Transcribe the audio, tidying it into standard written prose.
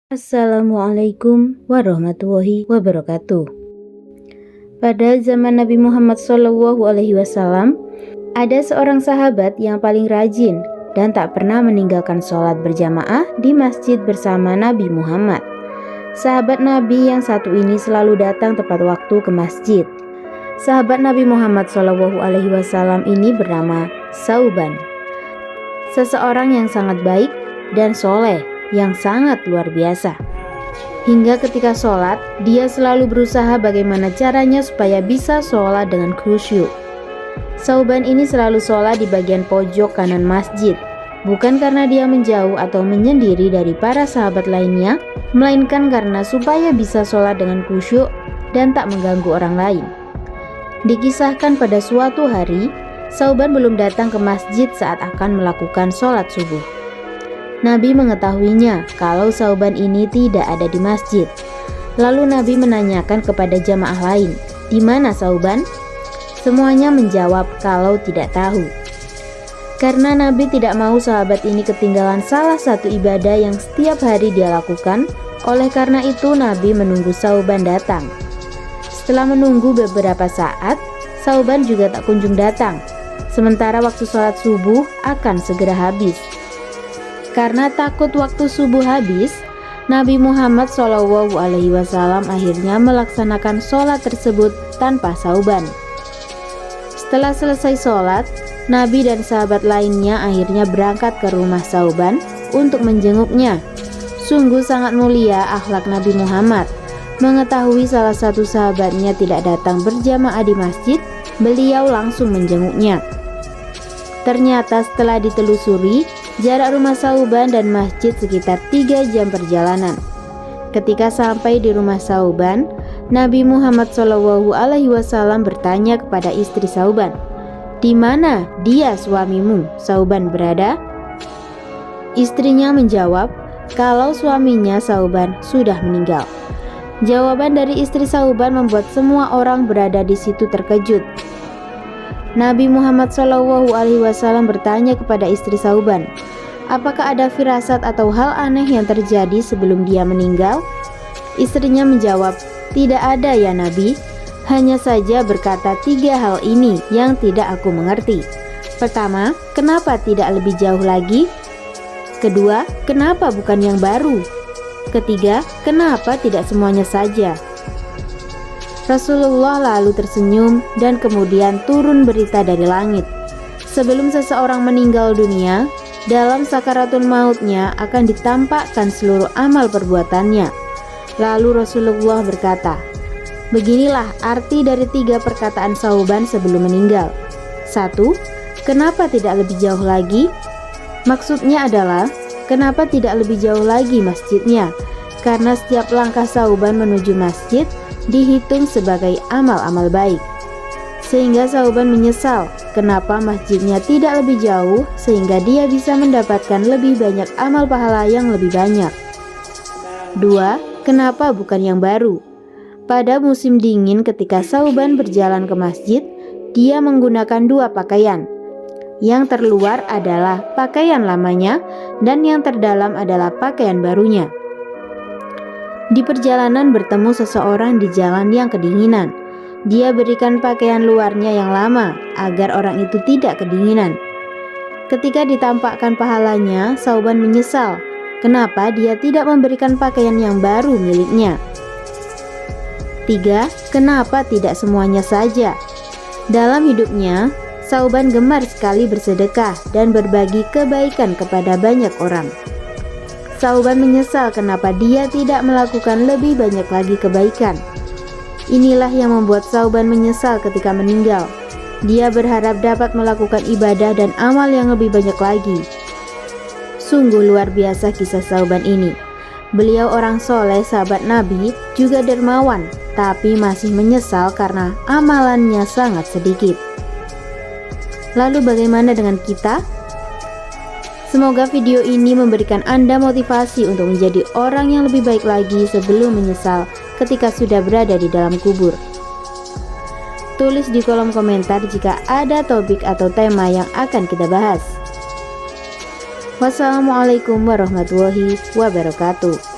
Assalamualaikum warahmatullahi wabarakatuh. Pada zaman Nabi Muhammad SAW, ada seorang sahabat yang paling rajin dan tak pernah meninggalkan sholat berjamaah di masjid bersama Nabi Muhammad. Sahabat Nabi yang satu ini selalu datang tepat waktu ke masjid. Sahabat Nabi Muhammad SAW ini bernama Sauban, seseorang yang sangat baik dan soleh, yang sangat luar biasa. Hingga ketika sholat, dia selalu berusaha bagaimana caranya supaya bisa sholat dengan khusyuk. Sauban ini selalu sholat di bagian pojok kanan masjid, bukan karena dia menjauh atau menyendiri dari para sahabat lainnya, melainkan karena supaya bisa sholat dengan khusyuk dan tak mengganggu orang lain. Dikisahkan pada suatu hari, Sauban belum datang ke masjid saat akan melakukan sholat subuh. Nabi mengetahuinya kalau Sauban ini tidak ada di masjid. Lalu Nabi menanyakan kepada jamaah lain, "Di mana Sauban?" Semuanya menjawab kalau tidak tahu. Karena Nabi tidak mau sahabat ini ketinggalan salah satu ibadah yang setiap hari dia lakukan, oleh karena itu Nabi menunggu Sauban datang. Setelah menunggu beberapa saat, Sauban juga tak kunjung datang. Sementara waktu sholat subuh akan segera habis. Karena takut waktu subuh habis, Nabi Muhammad SAW akhirnya melaksanakan sholat tersebut tanpa Sauban. Setelah selesai sholat, Nabi dan sahabat lainnya akhirnya berangkat ke rumah Sauban untuk menjenguknya. Sungguh sangat mulia akhlak Nabi Muhammad. Mengetahui salah satu sahabatnya tidak datang berjamaah di masjid, beliau langsung menjenguknya. Ternyata setelah ditelusuri, jarak rumah Sauban dan masjid sekitar 3 jam perjalanan. Ketika sampai di rumah Sauban, Nabi Muhammad SAW bertanya kepada istri Sauban, "Di mana dia suamimu, Sauban, berada?" Istrinya menjawab kalau suaminya Sauban sudah meninggal. Jawaban dari istri Sauban membuat semua orang berada di situ terkejut. Nabi Muhammad SAW bertanya kepada istri Sauban, "Apakah ada firasat atau hal aneh yang terjadi sebelum dia meninggal?" Istrinya menjawab, "Tidak ada ya Nabi, hanya saja berkata 3 hal ini yang tidak aku mengerti. Pertama, kenapa tidak lebih jauh lagi? Kedua, kenapa bukan yang baru? Ketiga, kenapa tidak semuanya saja?" Rasulullah lalu tersenyum dan kemudian turun berita dari langit. Sebelum seseorang meninggal dunia, dalam sakaratul mautnya akan ditampakkan seluruh amal perbuatannya. Lalu Rasulullah berkata, "Beginilah arti dari 3 perkataan Sauban sebelum meninggal. 1. Kenapa tidak lebih jauh lagi?" Maksudnya adalah, kenapa tidak lebih jauh lagi masjidnya? Karena setiap langkah Sauban menuju masjid dihitung sebagai amal-amal baik. Sehingga Sauban menyesal kenapa masjidnya tidak lebih jauh, sehingga dia bisa mendapatkan lebih banyak amal pahala yang lebih banyak. 2. Kenapa bukan yang baru? Pada musim dingin ketika Sauban berjalan ke masjid, dia menggunakan 2 pakaian. Yang terluar adalah pakaian lamanya dan yang terdalam adalah pakaian barunya. Di perjalanan bertemu seseorang di jalan yang kedinginan. Dia berikan pakaian luarnya yang lama agar orang itu tidak kedinginan. Ketika ditampakkan pahalanya, Sauban menyesal kenapa dia tidak memberikan pakaian yang baru miliknya. 3. Kenapa tidak semuanya saja? Dalam hidupnya, Sauban gemar sekali bersedekah dan berbagi kebaikan kepada banyak orang. Sauban menyesal kenapa dia tidak melakukan lebih banyak lagi kebaikan. Inilah yang membuat Sauban menyesal ketika meninggal. Dia berharap dapat melakukan ibadah dan amal yang lebih banyak lagi. Sungguh luar biasa kisah Sauban ini. Beliau orang soleh, sahabat Nabi, juga dermawan, tapi masih menyesal karena amalannya sangat sedikit. Lalu bagaimana dengan kita? Semoga video ini memberikan Anda motivasi untuk menjadi orang yang lebih baik lagi sebelum menyesal ketika sudah berada di dalam kubur. Tulis di kolom komentar jika ada topik atau tema yang akan kita bahas. Wassalamualaikum warahmatullahi wabarakatuh.